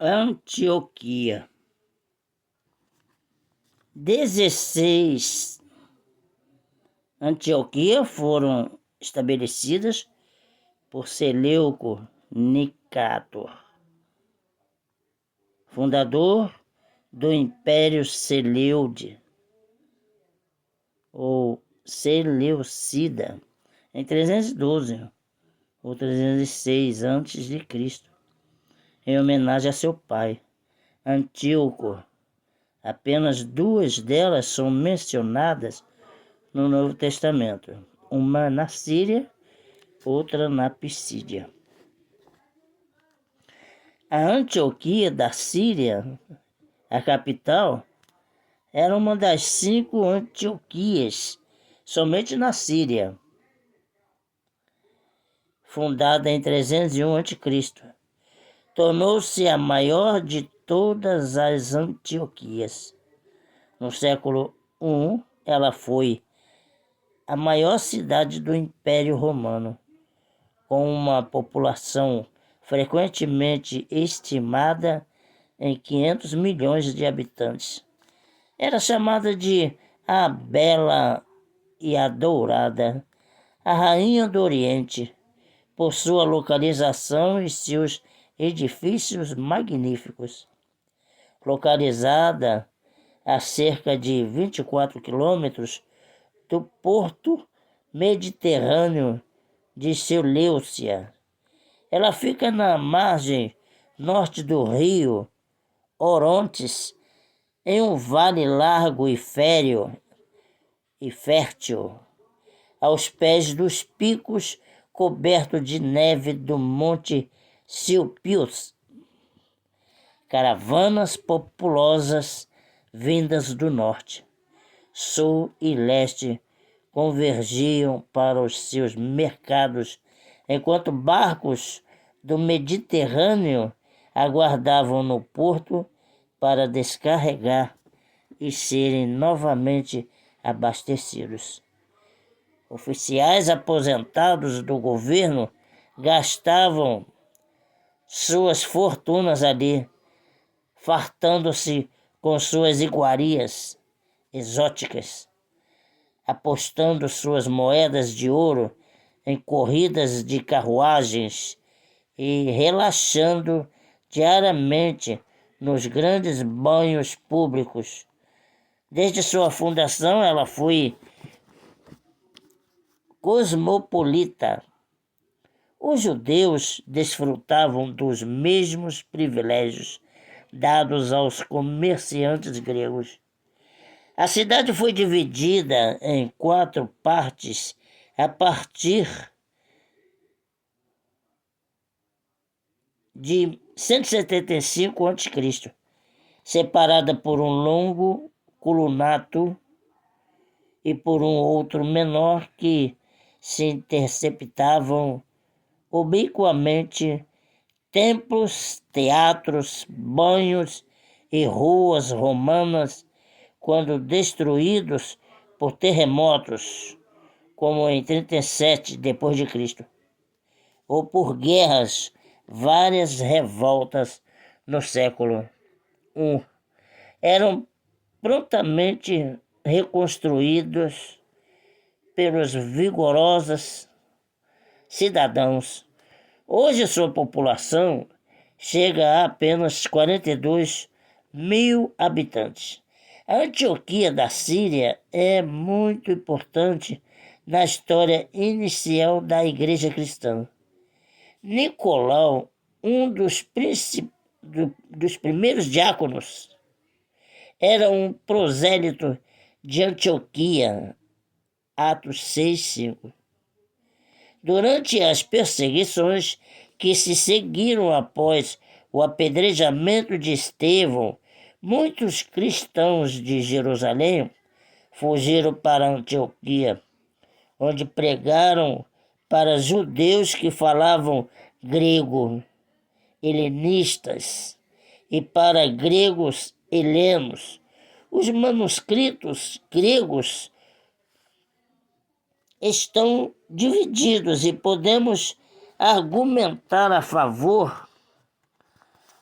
Antioquia. 16 Antioquia foram estabelecidas por Seleuco Nicator, fundador do Império Seleucide ou Seleucida, em 312 ou 306 a.C., em homenagem a seu pai, Antíoco. Apenas duas delas são mencionadas no Novo Testamento, uma na Síria, outra na Pisídia. A Antioquia da Síria, a capital, era uma das 5 Antioquias, somente na Síria, fundada em 301 a.C. Tornou-se a maior de todas as Antioquias. No século I, ela foi a maior cidade do Império Romano, com uma população frequentemente estimada em 500 milhões de habitantes. Era chamada de a Bela e a Dourada, a Rainha do Oriente, por sua localização e seus edifícios magníficos. Localizada a cerca de 24 quilômetros do porto mediterrâneo de Seleucia. Ela fica na margem norte do rio Orontes, em um vale largo e fértil, aos pés dos picos coberto de neve do Monte Silpios. Caravanas populosas vindas do norte, sul e leste convergiam para os seus mercados, enquanto barcos do Mediterrâneo aguardavam no porto para descarregar e serem novamente abastecidos. Oficiais aposentados do governo gastavam suas fortunas ali, fartando-se com suas iguarias exóticas, apostando suas moedas de ouro em corridas de carruagens e relaxando diariamente nos grandes banhos públicos. Desde sua fundação, ela foi cosmopolita. Os judeus desfrutavam dos mesmos privilégios dados aos comerciantes gregos. A cidade foi dividida em 4 partes a partir de 175 a.C., separada por um longo colunato e por um outro menor que se interceptavam obliquamente templos, teatros, banhos e ruas romanas, quando destruídos por terremotos, como em 37 d.C., ou por guerras, várias revoltas no século I, eram prontamente reconstruídos pelos vigorosos cidadãos. Hoje sua população chega a apenas 42 mil habitantes. A Antioquia da Síria é muito importante na história inicial da Igreja Cristã. Nicolau, um dos primeiros diáconos, era um prosélito de Antioquia, Atos 6:5. Durante as perseguições que se seguiram após o apedrejamento de Estevão, muitos cristãos de Jerusalém fugiram para Antioquia, onde pregaram para judeus que falavam grego, helenistas, e para gregos helenos. Os manuscritos gregos estão divididos e podemos argumentar a favor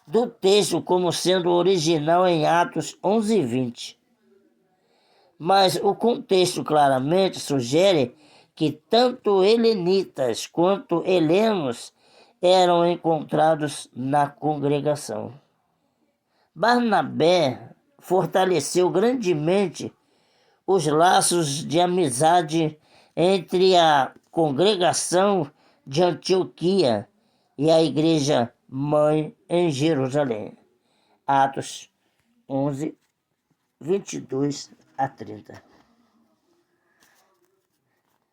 do texto como sendo original em Atos 11:20. Mas o contexto claramente sugere que tanto helenitas quanto helenos eram encontrados na congregação. Barnabé fortaleceu grandemente os laços de amizade entre a congregação de Antioquia e a igreja mãe em Jerusalém. Atos 11, 22 a 30.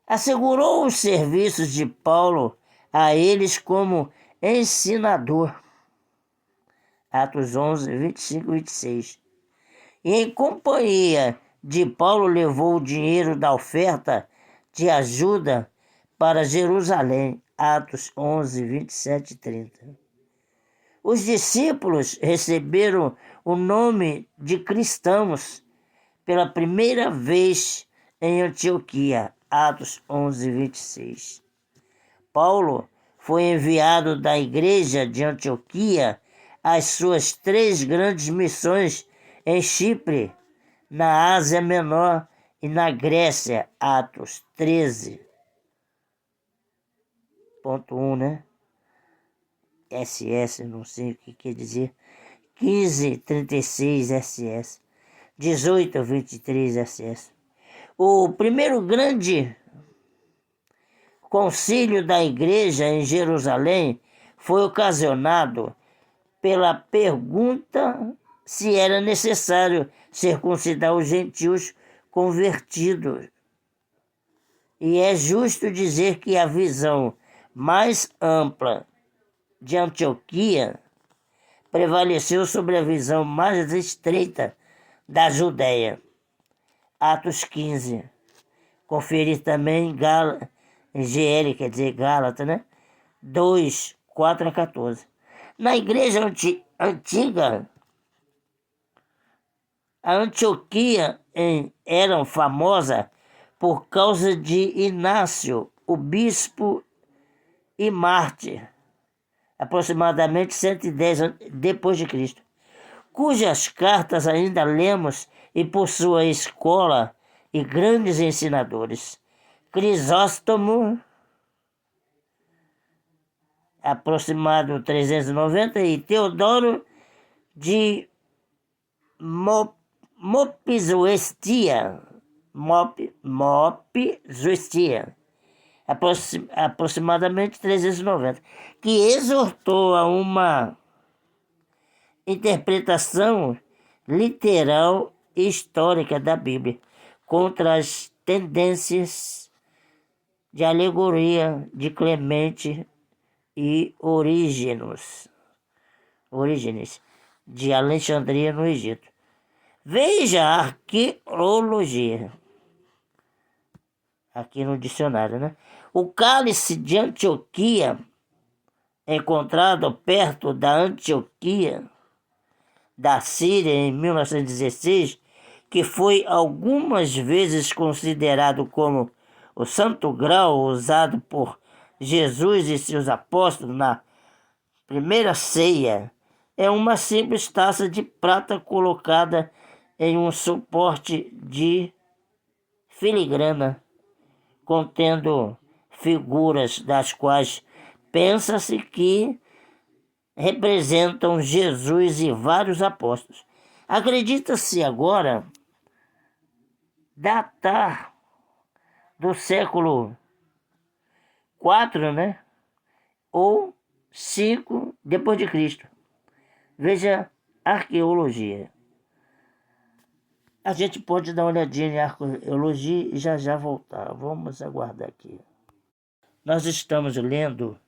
Assegurou os serviços de Paulo a eles como ensinador. Atos 11, 25 e 26. E em companhia de Paulo levou o dinheiro da oferta de ajuda para Jerusalém. Atos 11, 27 e 30. Os discípulos receberam o nome de cristãos pela primeira vez em Antioquia. Atos 11, 26. Paulo foi enviado da igreja de Antioquia às suas 3 grandes missões em Chipre, na Ásia Menor e na Grécia. Atos 13.1, né? SS, não sei o que quer dizer. 15:36 SS. 18:23 SS. O primeiro grande concílio da igreja em Jerusalém foi ocasionado pela pergunta se era necessário circuncidar os gentios convertidos. E é justo dizer que a visão mais ampla de Antioquia prevaleceu sobre a visão mais estreita da Judéia. Atos 15. Conferir também em GL, quer dizer Gálatas, né? 2, 4 a 14. Na igreja antiga, a Antioquia era famosa por causa de Inácio, o bispo e mártir, aproximadamente 110 depois de Cristo, cujas cartas ainda lemos, e por sua escola e grandes ensinadores. Crisóstomo, aproximado 390, e Teodoro de Mopsuestia, aproximadamente 390, que exortou a uma interpretação literal e histórica da Bíblia contra as tendências de alegoria de Clemente e Orígenes de Alexandria, no Egito. Veja a arqueologia, aqui no dicionário, né? O cálice de Antioquia, encontrado perto da Antioquia da Síria em 1916, que foi algumas vezes considerado como o santo grau usado por Jesus e seus apóstolos na primeira ceia, é uma simples taça de prata colocada em um suporte de filigrana, contendo figuras das quais pensa-se que representam Jesus e vários apóstolos. Acredita-se agora datar do século IV, né? Ou 5 depois de Cristo. Veja arqueologia. A gente pode dar uma olhadinha em arqueologia e já voltar. Vamos aguardar aqui. Nós estamos lendo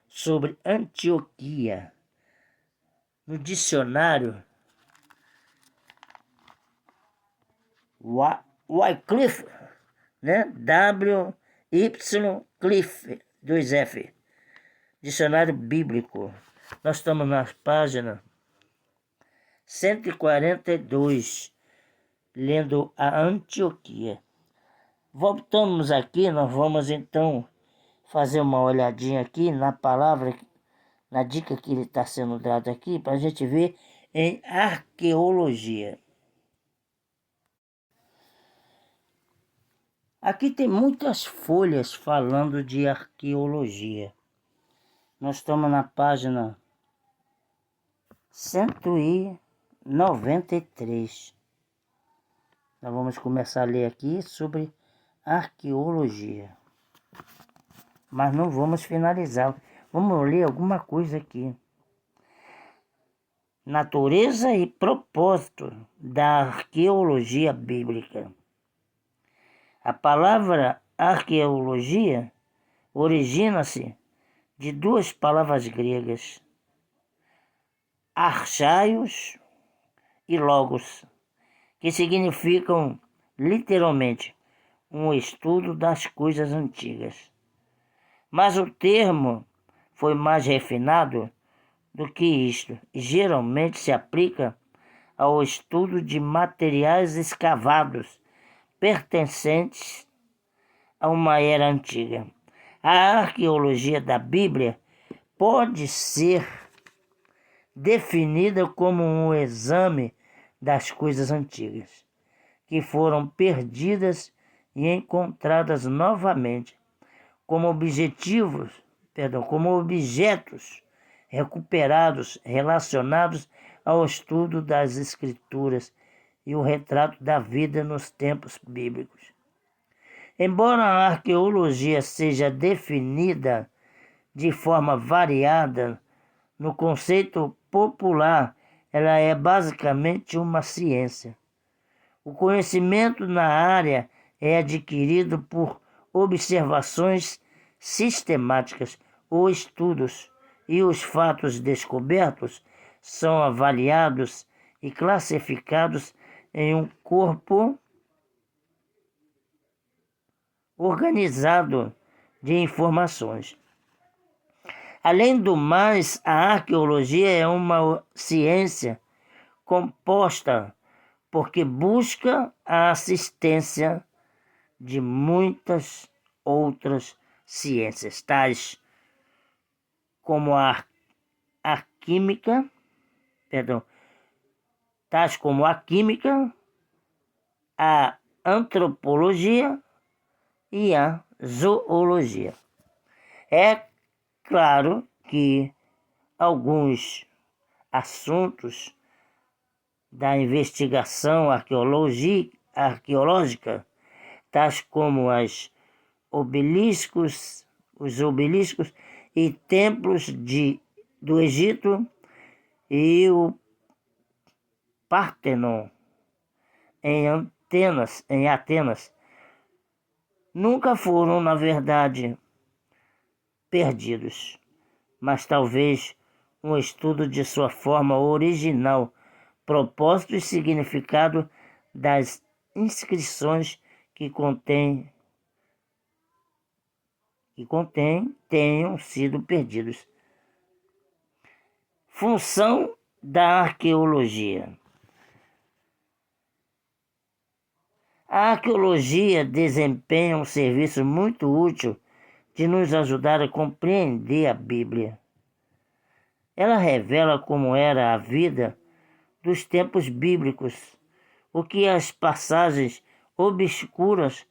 sobre Antioquia no dicionário Wycliffe, né? W-Y Cliff, 2F. Dicionário bíblico. Nós estamos na página 142, lendo a Antioquia. Voltamos aqui, nós vamos então fazer uma olhadinha aqui na palavra na dica que ele está sendo dado aqui, para a gente ver em arqueologia. Aqui tem muitas folhas falando de arqueologia. Nós estamos na página 193. Nós vamos começar a ler aqui sobre arqueologia. Mas não vamos finalizar. Vamos ler alguma coisa aqui. Natureza e propósito da arqueologia bíblica. A palavra arqueologia origina-se de duas palavras gregas, archaios e logos, que significam literalmente um estudo das coisas antigas. Mas o termo foi mais refinado do que isto e geralmente se aplica ao estudo de materiais escavados pertencentes a uma era antiga. A arqueologia da Bíblia pode ser definida como um exame das coisas antigas, que foram perdidas e encontradas novamente, como objetos recuperados relacionados ao estudo das Escrituras e o retrato da vida nos tempos bíblicos. Embora a arqueologia seja definida de forma variada, no conceito popular, ela é basicamente uma ciência. O conhecimento na área é adquirido por observações sistemáticas ou estudos, e os fatos descobertos são avaliados e classificados em um corpo organizado de informações. Além do mais, a arqueologia é uma ciência composta porque busca a assistência de muitas outras ciências, tais como a química, a antropologia e a zoologia. É claro que alguns assuntos da investigação arqueológica, tais como os obeliscos e templos do Egito e o Partenon em Atenas, nunca foram, na verdade, perdidos, mas talvez um estudo de sua forma original, propósito e significado das inscrições que contém tenham sido perdidos. Função da arqueologia. A arqueologia desempenha um serviço muito útil de nos ajudar a compreender a Bíblia. Ela revela como era a vida dos tempos bíblicos, o que as passagens obscuras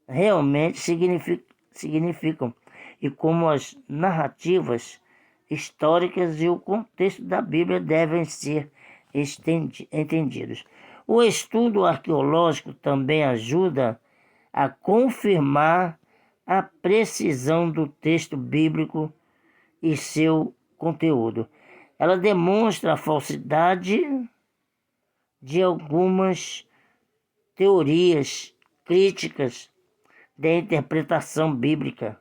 realmente significam e como as narrativas históricas e o contexto da Bíblia devem ser entendidos. O estudo arqueológico também ajuda a confirmar a precisão do texto bíblico e seu conteúdo. Ela demonstra a falsidade de algumas teorias críticas da interpretação bíblica.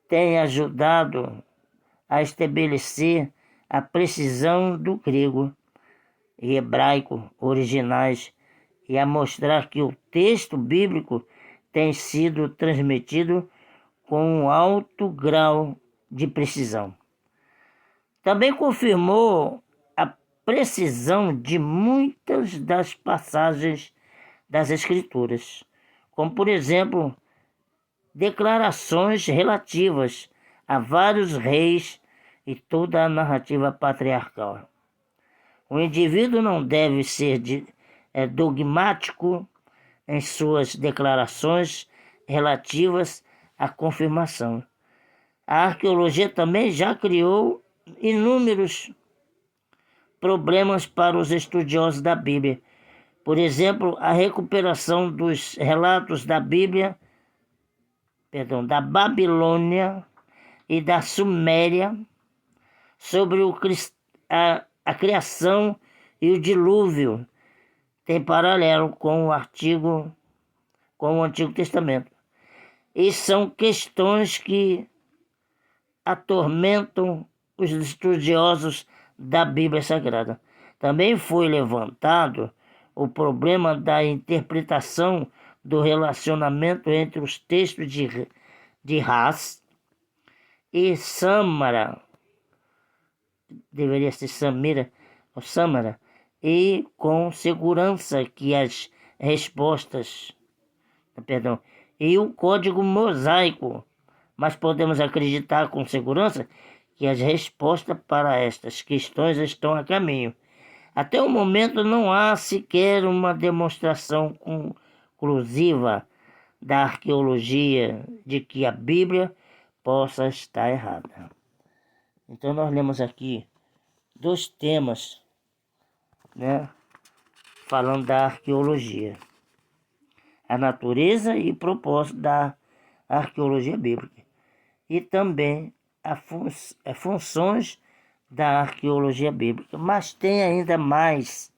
Tem ajudado a estabelecer a precisão do grego e hebraico originais e a mostrar que o texto bíblico tem sido transmitido com um alto grau de precisão. Também confirmou a precisão de muitas das passagens das Escrituras, como, por exemplo, declarações relativas a vários reis e toda a narrativa patriarcal. O indivíduo não deve ser dogmático em suas declarações relativas à confirmação. A arqueologia também já criou inúmeros problemas para os estudiosos da Bíblia. Por exemplo, a recuperação dos relatos da Bíblia, da Babilônia e da Suméria sobre a criação e o dilúvio tem paralelo com o Antigo Testamento. E são questões que atormentam os estudiosos da Bíblia Sagrada. Também foi levantado o problema da interpretação do relacionamento entre os textos de Ras e Sâmara, deveria ser Samira ou Sâmara, e com segurança que as respostas, e o código mosaico, mas podemos acreditar com segurança que as respostas para estas questões estão a caminho. Até o momento não há sequer uma demonstração conclusiva da arqueologia de que a Bíblia possa estar errada. Então nós lemos aqui 2 temas, falando da arqueologia. A natureza e propósito da arqueologia bíblica. E também as funções da arqueologia bíblica. Mas tem ainda mais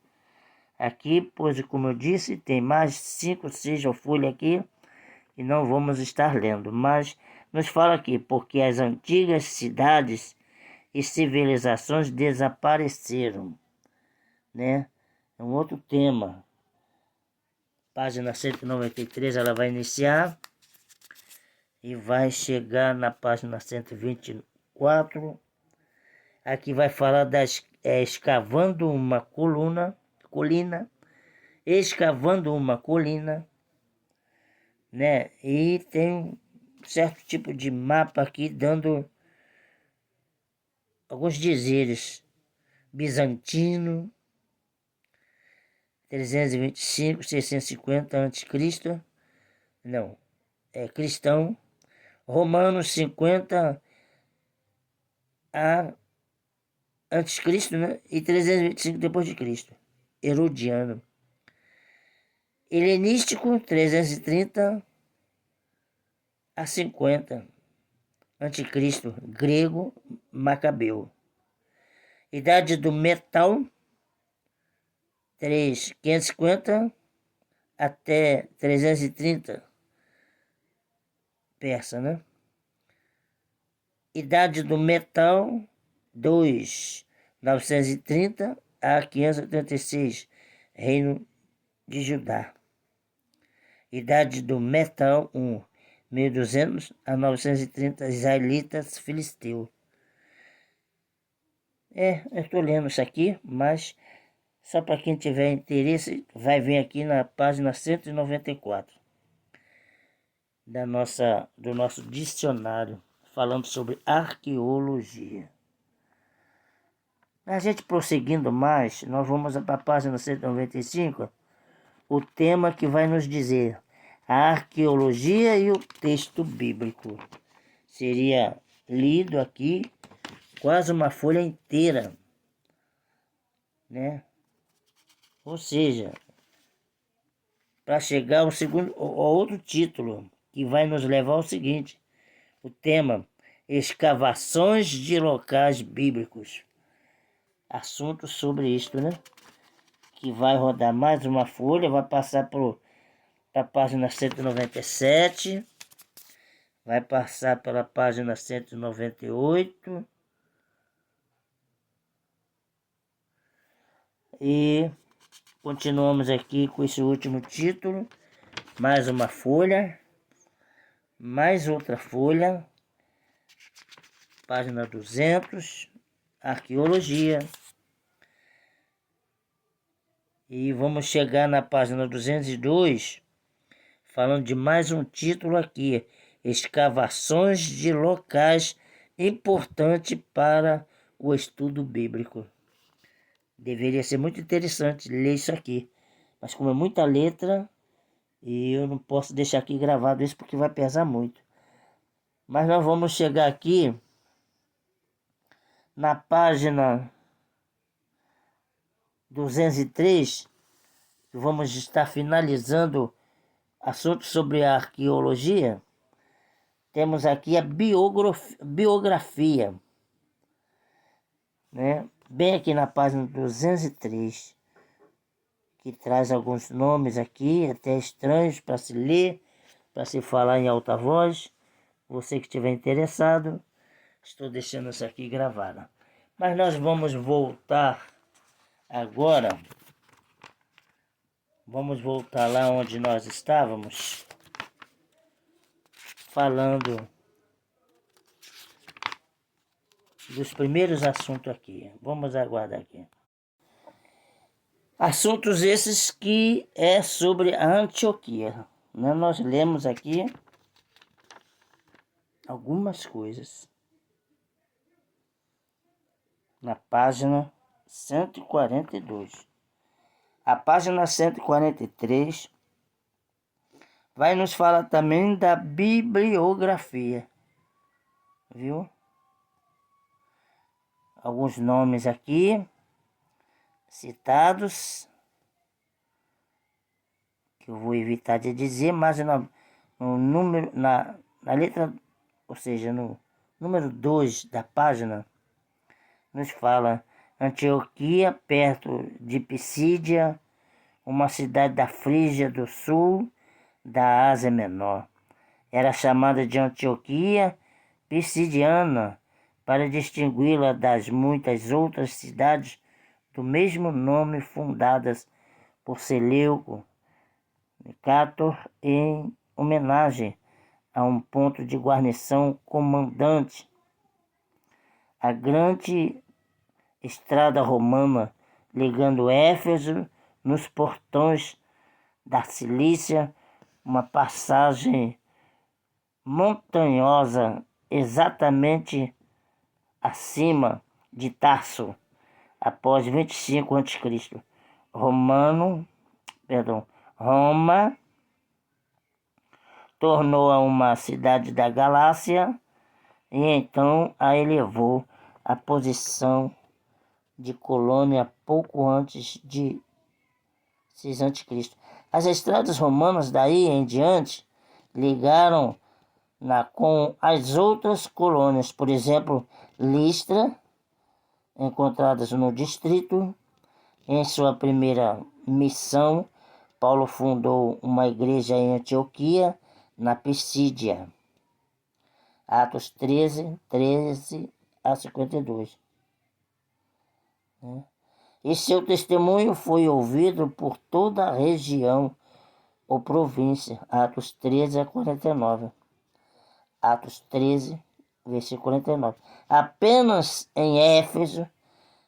aqui, pois como eu disse, tem mais 5, 6 folhas aqui e não vamos estar lendo. Mas nos fala aqui, porque as antigas cidades e civilizações desapareceram, É um outro tema. Página 193 ela vai iniciar e vai chegar na página 124. Aqui vai falar escavando uma colina, escavando uma colina, E tem um certo tipo de mapa aqui dando alguns dizeres: bizantino, 325, 650 a.C., cristão, romanos 50 a.C., e 325 depois de Cristo, herodiano, helenístico 330 a 50 a.C., grego, macabeu, idade do metal 550 até 330, persa, Idade do metal 2, 930 a 586, Reino de Judá. Idade do metal 1, 1200 a 930, israelitas, filisteu. Eu estou lendo isso aqui, mas só para quem tiver interesse, vai vir aqui na página 194 do nosso dicionário, falando sobre arqueologia. A gente prosseguindo mais, nós vamos para a página 195, o tema que vai nos dizer a arqueologia e o texto bíblico. Seria lido aqui quase uma folha inteira, Ou seja, para chegar ao outro título, que vai nos levar ao seguinte: o tema escavações de locais bíblicos. Assunto sobre isto, Que vai rodar mais uma folha, vai passar para a página 197, vai passar pela página 198 e continuamos aqui com esse último título. Mais uma folha, mais outra folha, página 200, arqueologia. E vamos chegar na página 202, falando de mais um título aqui: escavações de locais importante para o estudo bíblico. Deveria ser muito interessante ler isso aqui, mas como é muita letra, eu não posso deixar aqui gravado isso porque vai pesar muito. Mas nós vamos chegar aqui na página 203, que vamos estar finalizando assuntos sobre a arqueologia. Temos aqui a biografia, né? Bem aqui na página 203, que traz alguns nomes aqui, até estranhos para se ler, para se falar em alta voz. Você que estiver interessado, estou deixando isso aqui gravado. Mas nós vamos voltar agora. Vamos voltar lá onde nós estávamos, falando dos primeiros assuntos aqui. Vamos aguardar aqui. Assuntos esses que é sobre a Antioquia. Né? Nós lemos aqui algumas coisas na página 142. A página 143 vai nos falar também da bibliografia, viu? Alguns nomes aqui citados, que eu vou evitar de dizer, mas no número, na letra, ou seja, no número 2 da página, nos fala Antioquia, perto de Pisídia, uma cidade da Frígia do Sul, da Ásia Menor. Era chamada de Antioquia Pisidiana, para distingui-la das muitas outras cidades do mesmo nome fundadas por Seleuco, Nicator, em homenagem a um ponto de guarnição comandante. A grande estrada romana ligando Éfeso nos portões da Cilícia, uma passagem montanhosa exatamente acima de Tarso, após 25 a.C. Roma tornou-a uma cidade da Galácia e então a elevou à posição de colônia pouco antes de 6 a.C. As estradas romanas daí em diante ligaram com as outras colônias, por exemplo, Listra, encontradas no distrito. Em sua primeira missão, Paulo fundou uma igreja em Antioquia, na Pisídia. Atos 13 a 52. E seu testemunho foi ouvido por toda a região ou província. Atos 13 a 49. Atos 13, versículo 49. Apenas em Éfeso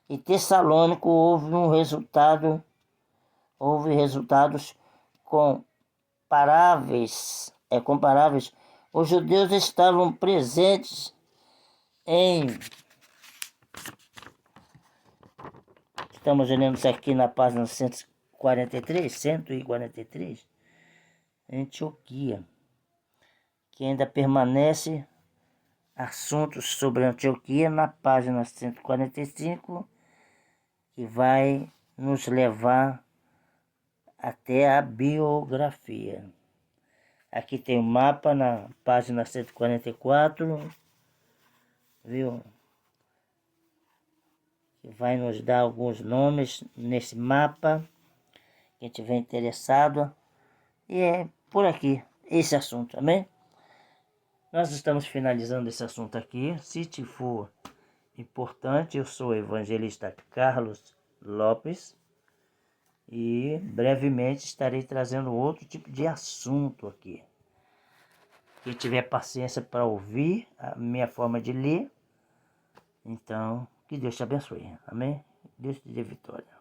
e Tessalônico houve resultados comparáveis. Os judeus estavam presentes em... Estamos olhando isso aqui na página 143, Antioquia, que ainda permanece assuntos sobre Antioquia na página 145, que vai nos levar até a biografia. Aqui tem o mapa na página 144, viu? Que vai nos dar alguns nomes nesse mapa, quem tiver interessado. E é por aqui esse assunto, amém? Nós estamos finalizando esse assunto aqui. Se te for importante, eu sou o evangelista Carlos Lopes e brevemente estarei trazendo outro tipo de assunto aqui. Quem tiver paciência para ouvir a minha forma de ler, então que Deus te abençoe, amém? Deus te dê vitória.